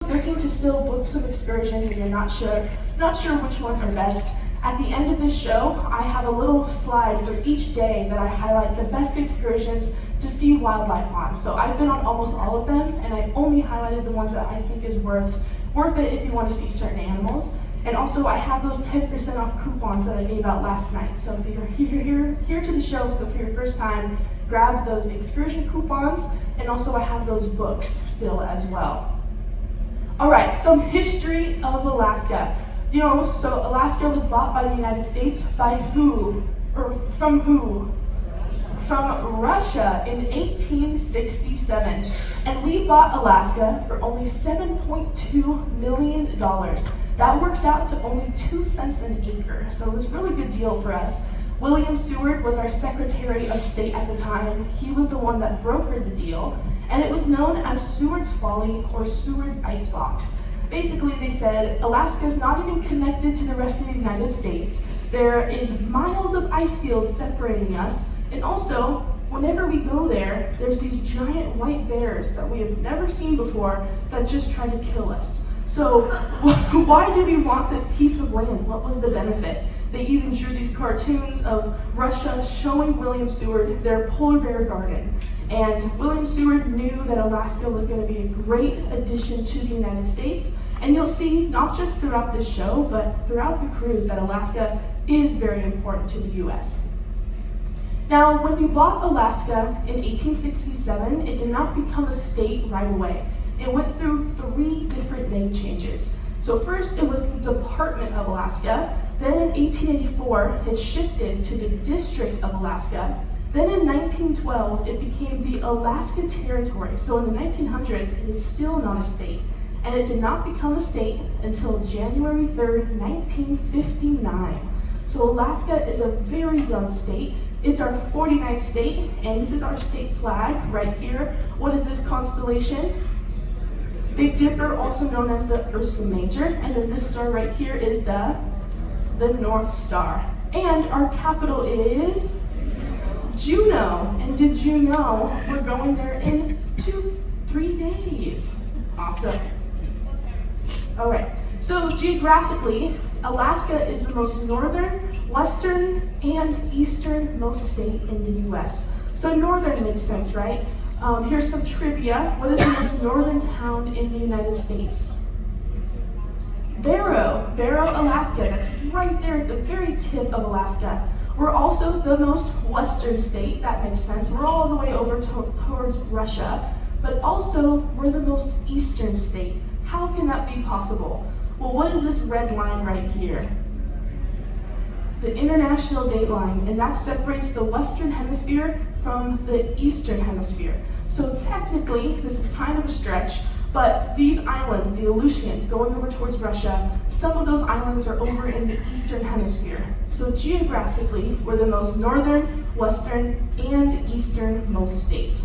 looking to still book some excursions and you're not sure which ones are best, at the end of this show, I have a little slide for each day that I highlight the best excursions to see wildlife on. So I've been on almost all of them, and I've only highlighted the ones that I think is worth it if you want to see certain animals. And also, I have those 10% off coupons that I gave out last night. So if you're here to the show for your first time, grab those excursion coupons, and also I have those books still as well. All right, some history of Alaska. So Alaska was bought by the United States by who? Or from who? From Russia in 1867. And we bought Alaska for only $7.2 million. That works out to only 2 cents an acre. So it was a really good deal for us. William Seward was our Secretary of State at the time. He was the one that brokered the deal. And it was known as Seward's Folly or Seward's Icebox. Basically, they said, Alaska is not even connected to the rest of the United States. There is miles of ice fields separating us. And also, whenever we go there, there's these giant white bears that we have never seen before that just try to kill us. So why do we want this piece of land? What was the benefit? They even drew these cartoons of Russia showing William Seward their polar bear garden. And William Seward knew that Alaska was going to be a great addition to the United States. And you'll see, not just throughout this show, but throughout the cruise, that Alaska is very important to the US. Now, when we bought Alaska in 1867, it did not become a state right away. It went through 3 different name changes. So first, it was the Department of Alaska. Then in 1884, it shifted to the District of Alaska. Then in 1912, it became the Alaska Territory. So in the 1900s, it is still not a state. And it did not become a state until January 3rd, 1959. So Alaska is a very young state. It's our 49th state, and this is our state flag right here. What is this constellation? Big Dipper, also known as the Ursa Major, and then this star right here is the North Star. And our capital is Juneau. And did you know we're going there in 3 days? Awesome. All right, so geographically, Alaska is the most northern, western, and easternmost state in the US. So northern makes sense, right? Here's some trivia. What is the most northern town in the United States? Barrow, Alaska. That's right there at the very tip of Alaska. We're also the most western state. That makes sense. We're all the way over towards Russia, but also we're the most eastern state. How can that be possible? Well, what is this red line right here? The international date line, and that separates the Western Hemisphere from the Eastern Hemisphere. So technically, this is kind of a stretch, but these islands, the Aleutians, going over towards Russia, some of those islands are over in the Eastern Hemisphere. So geographically, we're the most northern, western, and easternmost state.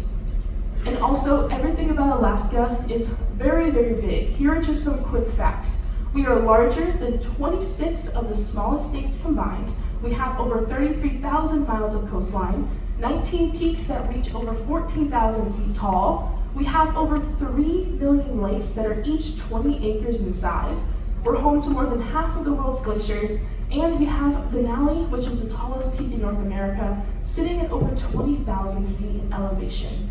And also, everything about Alaska is very, very big. Here are just some quick facts. We are larger than 26 of the smallest states combined. We have over 33,000 miles of coastline, 19 peaks that reach over 14,000 feet tall. We have over 3 million lakes that are each 20 acres in size. We're home to more than half of the world's glaciers, and we have Denali, which is the tallest peak in North America, sitting at over 20,000 feet in elevation.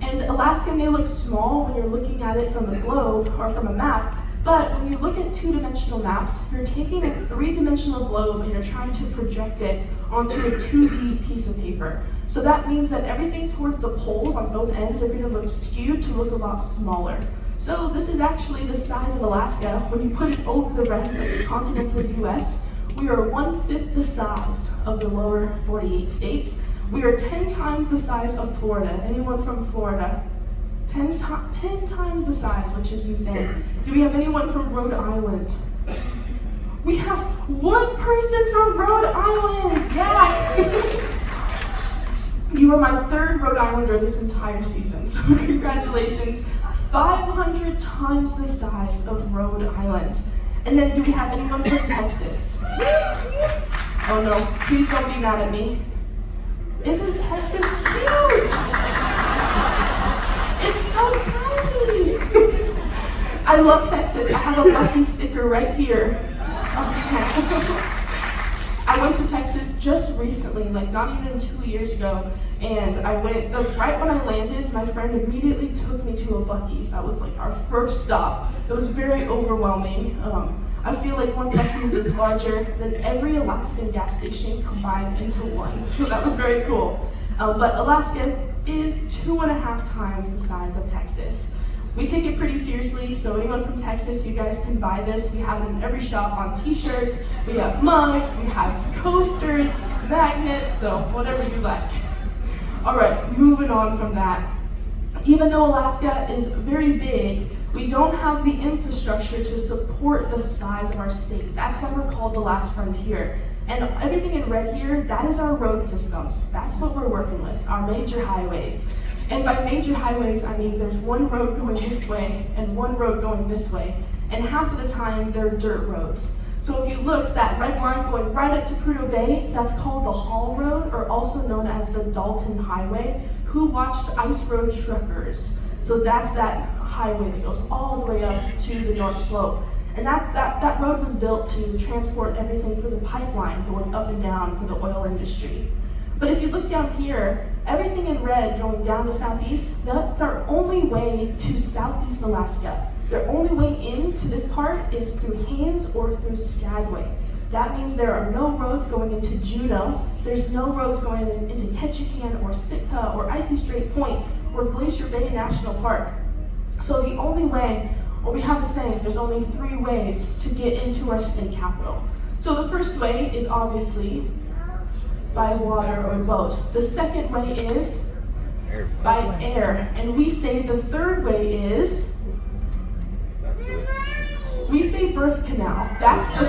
And Alaska may look small when you're looking at it from a globe or from a map, but when you look at 2-dimensional maps, you're taking a 3-dimensional globe and you're trying to project it onto a 2D piece of paper. So that means that everything towards the poles on both ends are going to look skewed to look a lot smaller. So this is actually the size of Alaska. When you put it over the rest of the continental US, we are 1/5 the size of the lower 48 states. We are 10 times the size of Florida. Anyone from Florida? 10 times the size, which is insane. Do we have anyone from Rhode Island? We have 1 person from Rhode Island! Yeah! You were my 3rd Rhode Islander this entire season, so congratulations. 500 times the size of Rhode Island. And then do we have anyone from Texas? Oh no, please don't be mad at me. Isn't Texas cute? It's so tiny. I love Texas. I have a Bucky sticker right here. Okay. I went to Texas just recently, like not even 2 years ago, and I went, right when I landed, my friend immediately took me to a Buc-ee's. That was like our first stop. It was very overwhelming. I feel like one Buc-ee's is larger than every Alaskan gas station combined into one, so that was very cool. But Alaska is 2.5 times the size of Texas. We take it pretty seriously, so anyone from Texas, you guys can buy this. We have it in every shop on t-shirts, we have mugs, we have coasters, magnets, so whatever you like. All right, moving on from that. Even though Alaska is very big, we don't have the infrastructure to support the size of our state. That's why we're called the last frontier. And everything in red here, that is our road systems. That's what we're working with, our major highways. And by major highways, I mean there's one road going this way and one road going this way. And half of the time, they're dirt roads. So if you look, that red line going right up to Prudhoe Bay, that's called the Haul Road, or also known as the Dalton Highway. Who watched Ice Road Truckers? So that's that highway that goes all the way up to the North Slope. And that road was built to transport everything for the pipeline going up and down for the oil industry. But if you look down here, everything in red going down to southeast, that's our only way to southeast Alaska. Their only way into this part is through Haines or through Skagway. That means there are no roads going into Juneau. There's no roads going into Ketchikan or Sitka or Icy Strait Point or Glacier Bay National Park. So the only way, or we have a saying, there's only 3 ways to get into our state capital. So the first way is obviously by water or boat. The second way is by air. And we say the third way is, we say birth canal. That's the